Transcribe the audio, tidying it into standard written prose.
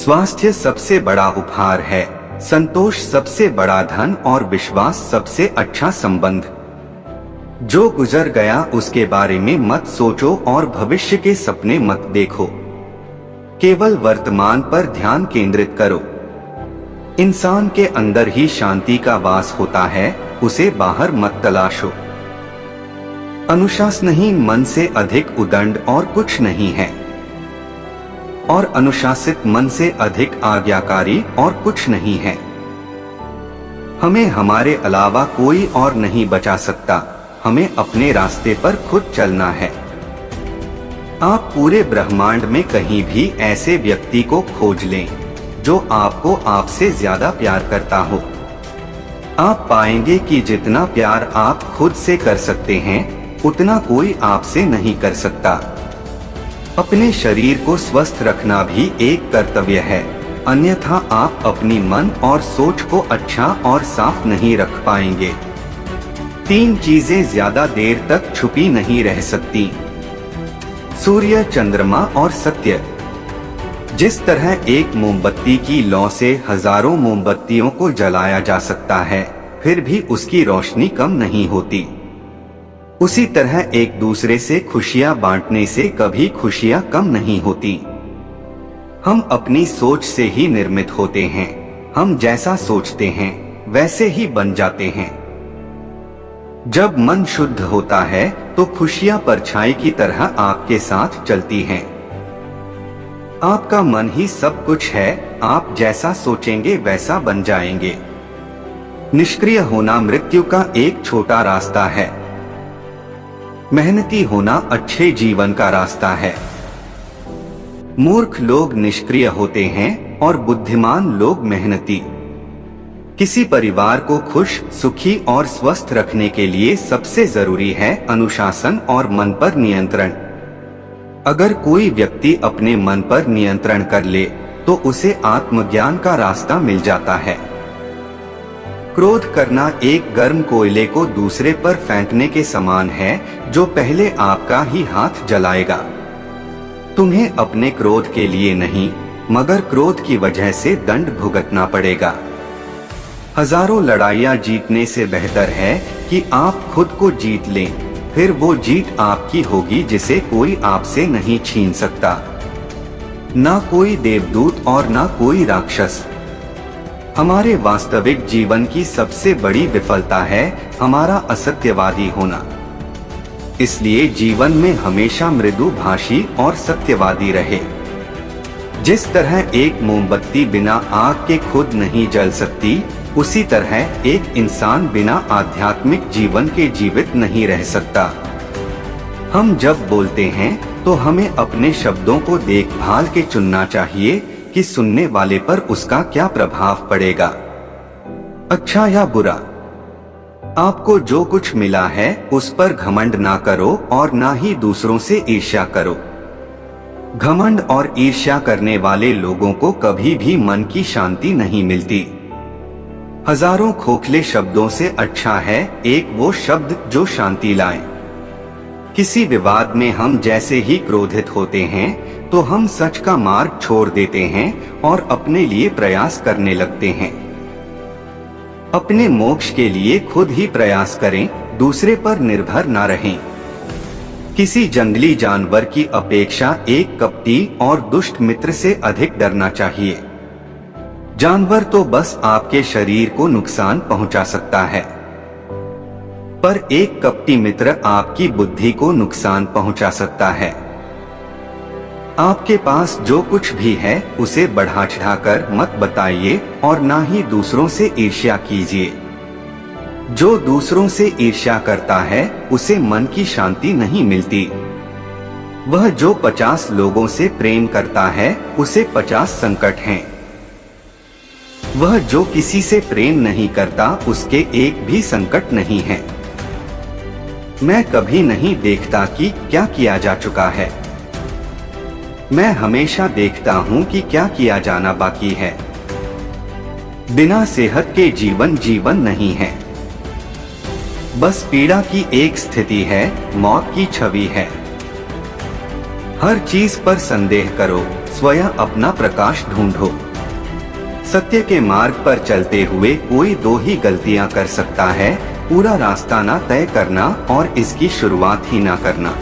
स्वास्थ्य सबसे बड़ा उपहार है, संतोष सबसे बड़ा धन और विश्वास सबसे अच्छा संबंध। जो गुजर गया उसके बारे में मत सोचो और भविष्य के सपने मत देखो। केवल वर्तमान पर ध्यान केंद्रित करो। इंसान के अंदर ही शांति का वास होता है, उसे बाहर मत तलाशो। अनुशासनहीन मन से अधिक उदंड और कुछ नहीं है, और अनुशासित मन से अधिक आज्ञाकारी और कुछ नहीं है। हमें हमारे अलावा कोई और नहीं बचा सकता, हमें अपने रास्ते पर खुद चलना है। आप पूरे ब्रह्मांड में कहीं भी ऐसे व्यक्ति को खोज लें जो आपको आपसे ज्यादा प्यार करता हो। आप पाएंगे कि जितना प्यार आप खुद से कर सकते हैं उतना कोई आपसे नहीं कर सकता। अपने शरीर को स्वस्थ रखना भी एक कर्तव्य है, अन्यथा आप अपनी मन और सोच को अच्छा और साफ नहीं रख पाएंगे। 3 चीजें ज्यादा देर तक छुपी नहीं रह सकती: सूर्य, चंद्रमा और सत्य। जिस तरह एक मोमबत्ती की लौ से हजारों मोमबत्तियों को जलाया जा सकता है, फिर भी उसकी रोशनी कम नहीं होती, उसी तरह एक दूसरे से खुशियां बांटने से कभी खुशियां कम नहीं होती। हम अपनी सोच से ही निर्मित होते हैं। हम जैसा सोचते हैं वैसे ही बन जाते हैं। जब मन शुद्ध होता है तो खुशियां परछाई की तरह आपके साथ चलती हैं। आपका मन ही सब कुछ है, आप जैसा सोचेंगे वैसा बन जाएंगे। निष्क्रिय होना मृत्यु का एक छोटा रास्ता है, मेहनती होना अच्छे जीवन का रास्ता है। मूर्ख लोग निष्क्रिय होते हैं और बुद्धिमान लोग मेहनती। किसी परिवार को खुश, सुखी और स्वस्थ रखने के लिए सबसे जरूरी है अनुशासन और मन पर नियंत्रण। अगर कोई व्यक्ति अपने मन पर नियंत्रण कर ले तो उसे आत्मज्ञान का रास्ता मिल जाता है। क्रोध करना एक गर्म कोयले को दूसरे पर फेंकने के समान है, जो पहले आपका ही हाथ जलाएगा। तुम्हें अपने क्रोध के लिए नहीं, मगर क्रोध की वजह से दंड भुगतना पड़ेगा। हजारों लड़ाइयां जीतने से बेहतर है कि आप खुद को जीत लें, फिर वो जीत आपकी होगी जिसे कोई आपसे नहीं छीन सकता। ना कोई देवदूत और ना कोई राक्षस। हमारे वास्तविक जीवन की सबसे बड़ी विफलता है हमारा असत्यवादी होना। इसलिए जीवन में हमेशा मृदुभाषी और सत्यवादी रहे। जिस तरह एक मोमबत्ती बिना आग के खुद नहीं जल सकती, उसी तरह एक इंसान बिना आध्यात्मिक जीवन के जीवित नहीं रह सकता। हम जब बोलते हैं तो हमें अपने शब्दों को देखभाल के चुनना चाहिए कि सुनने वाले पर उसका क्या प्रभाव पड़ेगा, अच्छा या बुरा। आपको जो कुछ मिला है उस पर घमंड ना करो और ना ही दूसरों से ईर्ष्या करो। घमंड और ईर्ष्या करने वाले लोगों को कभी भी मन की शांति नहीं मिलती। हजारों खोखले शब्दों से अच्छा है एक वो शब्द जो शांति लाए। किसी विवाद में हम जैसे ही क्रोधित होते हैं तो हम सच का मार्ग छोड़ देते हैं और अपने लिए प्रयास करने लगते हैं। अपने मोक्ष के लिए खुद ही प्रयास करें, दूसरे पर निर्भर ना रहें। किसी जंगली जानवर की अपेक्षा एक कपटी और दुष्ट मित्र से अधिक डरना चाहिए। जानवर तो बस आपके शरीर को नुकसान पहुंचा सकता है, पर एक कपटी मित्र आपकी बुद्धि को नुकसान पहुंचा सकता है। आपके पास जो कुछ भी है उसे बढ़ा चढ़ाकर मत बताइए और ना ही दूसरों से ईर्ष्या कीजिए। जो दूसरों से ईर्ष्या करता है उसे मन की शांति नहीं मिलती। वह जो 50 लोगों से प्रेम करता है उसे 50 संकट हैं। वह जो किसी से प्रेम नहीं करता उसके एक भी संकट नहीं है। मैं कभी नहीं देखता कि क्या किया जा चुका है, मैं हमेशा देखता हूँ कि क्या किया जाना बाकी है। बिना सेहत के जीवन नहीं है, बस पीड़ा की एक स्थिति है, मौत की छवि है। हर चीज पर संदेह करो, स्वयं अपना प्रकाश ढूंढो। सत्य के मार्ग पर चलते हुए कोई दो ही गलतियां कर सकता है, पूरा रास्ता ना तय करना और इसकी शुरुआत ही ना करना।